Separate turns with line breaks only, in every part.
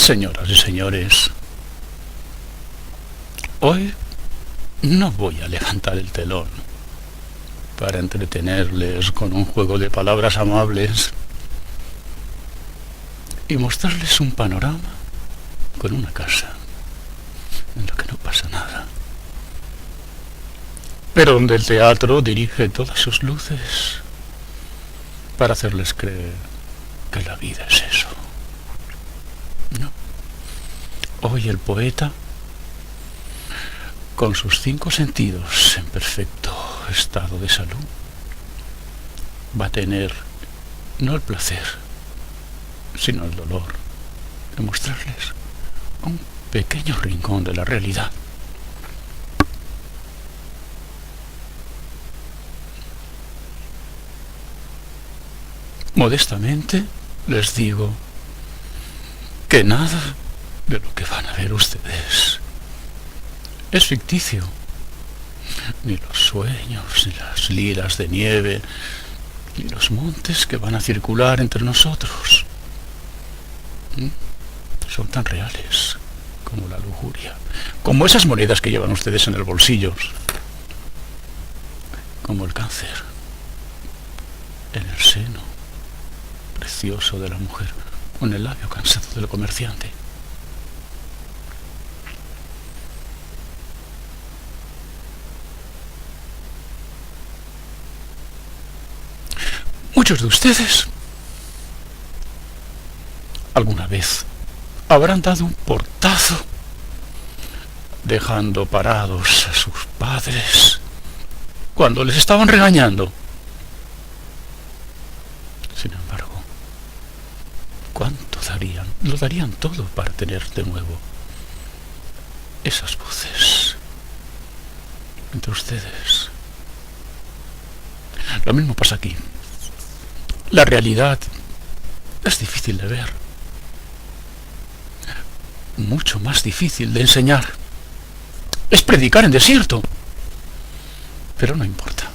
Señoras y señores, hoy no voy a levantar el telón para entretenerles con un juego de palabras amables y mostrarles un panorama con una casa en la que no pasa nada, pero donde el teatro dirige todas sus luces para hacerles creer que la vida es eso. No. Hoy el poeta, con sus 5 sentidos en perfecto estado de salud, va a tener no el placer, sino el dolor de mostrarles un pequeño rincón de la realidad. Modestamente les digo que nada de lo que van a ver ustedes es ficticio. Ni los sueños, ni las liras de nieve, ni los montes que van a circular entre nosotros son tan reales como la lujuria, como esas monedas que llevan ustedes en el bolsillo, como el cáncer en el seno precioso de la mujer, con el labio cansado del comerciante. Muchos de ustedes alguna vez habrán dado un portazo dejando parados a sus padres cuando les estaban regañando. Sin embargo, ¿cuánto darían? Lo darían todo para tener de nuevo esas voces entre ustedes. Lo mismo pasa aquí. La realidad es difícil de ver, mucho más difícil de enseñar. Es predicar en desierto, pero no importa,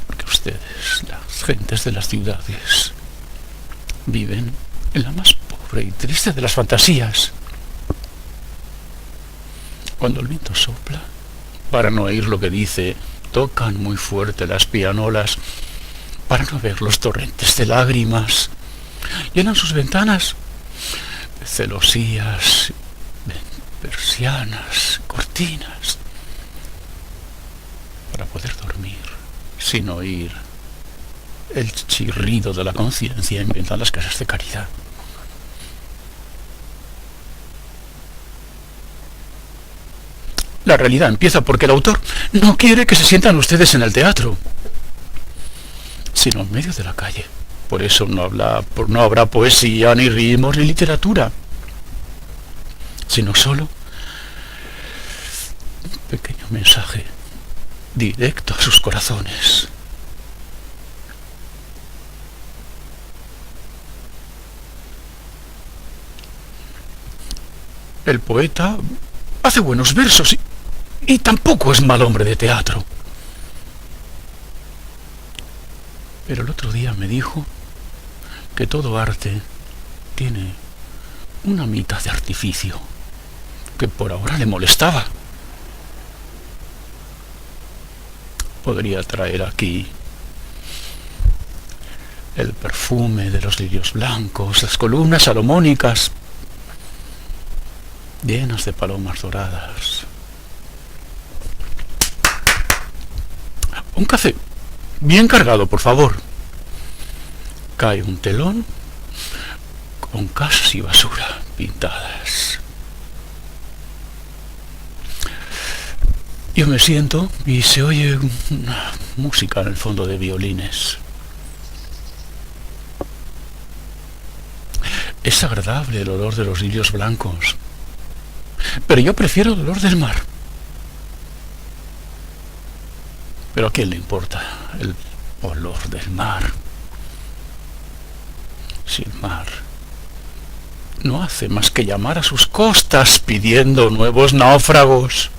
porque ustedes, las gentes de las ciudades, viven en la más pobre y triste de las fantasías. Cuando el viento sopla, para no oír lo que dice, tocan muy fuerte las pianolas para no ver los torrentes de lágrimas. Llenan sus ventanas de celosías, de persianas, cortinas, para poder dormir sin oír el chirrido de la conciencia. Inventan las casas de caridad. La realidad empieza porque el autor no quiere que se sientan ustedes en el teatro, sino en medio de la calle. Por eso no habrá poesía, ni ritmos, ni literatura, sino solo un pequeño mensaje directo a sus corazones. El poeta hace buenos versos y tampoco es mal hombre de teatro. Pero el otro día me dijo que todo arte tiene una mitad de artificio, que por ahora le molestaba. Podría traer aquí el perfume de los lirios blancos, las columnas salomónicas llenas de palomas doradas. Un café bien cargado, por favor. Cae un telón con casas y basura pintadas. Yo me siento y se oye una música en el fondo de violines. Es agradable el olor de los lirios blancos, pero yo prefiero el olor del mar. Pero ¿a quién le importa el olor del mar? Si el mar no hace más que llamar a sus costas pidiendo nuevos náufragos.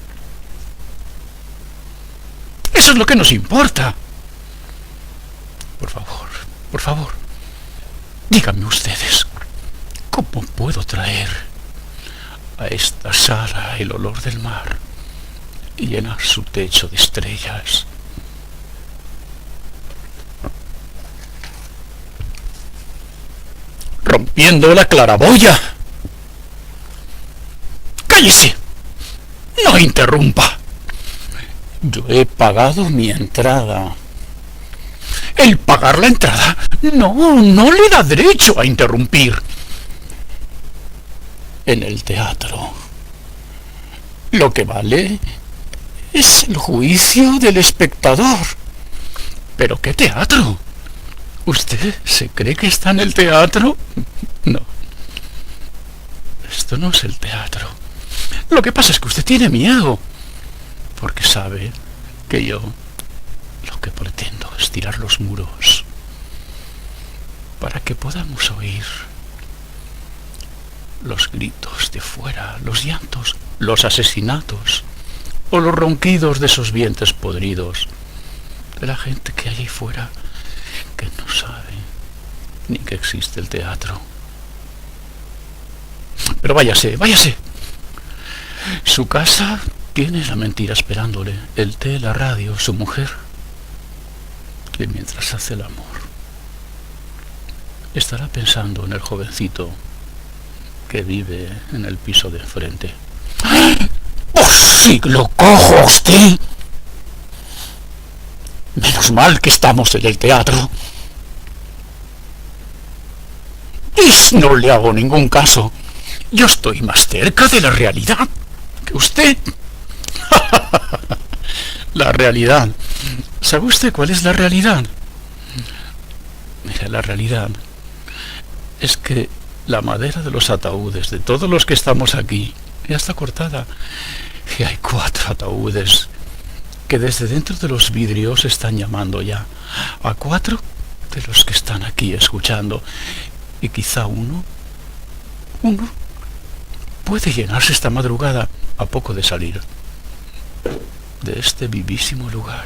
Eso es lo que nos importa. Por favor, díganme ustedes, ¿Cómo puedo traer a esta sala el olor del mar y llenar su techo de estrellas? Rompiendo la claraboya. ¡Cállese! ¡No interrumpa! Yo he pagado mi entrada. El pagar la entrada no le da derecho a interrumpir. En el teatro, lo que vale es el juicio del espectador. ¿Pero qué teatro? ¿Usted se cree que está en el teatro? No. Esto no es el teatro. Lo que pasa es que usted tiene miedo, porque sabe que yo lo que pretendo es tirar los muros para que podamos oír los gritos de fuera, los llantos, los asesinatos o los ronquidos de esos vientres podridos de la gente que hay ahí fuera, que no sabe ni que existe el teatro. Pero váyase, váyase. Su casa tiene la mentira esperándole, el té, la radio, su mujer, que mientras hace el amor estará pensando en el jovencito que vive en el piso de enfrente. ¡Oh, sí, lo cojo a usted! Menos mal que estamos en el teatro. Y no le hago ningún caso. Yo estoy más cerca de la realidad que usted. La realidad. ¿Sabe usted cuál es la realidad? Mira, la realidad es que la madera de los ataúdes, de todos los que estamos aquí, ya está cortada. Y hay 4 ataúdes que desde dentro de los vidrios están llamando ya a 4 de los que están aquí escuchando. Y quizá uno puede llenarse esta madrugada a poco de salir de este vivísimo lugar.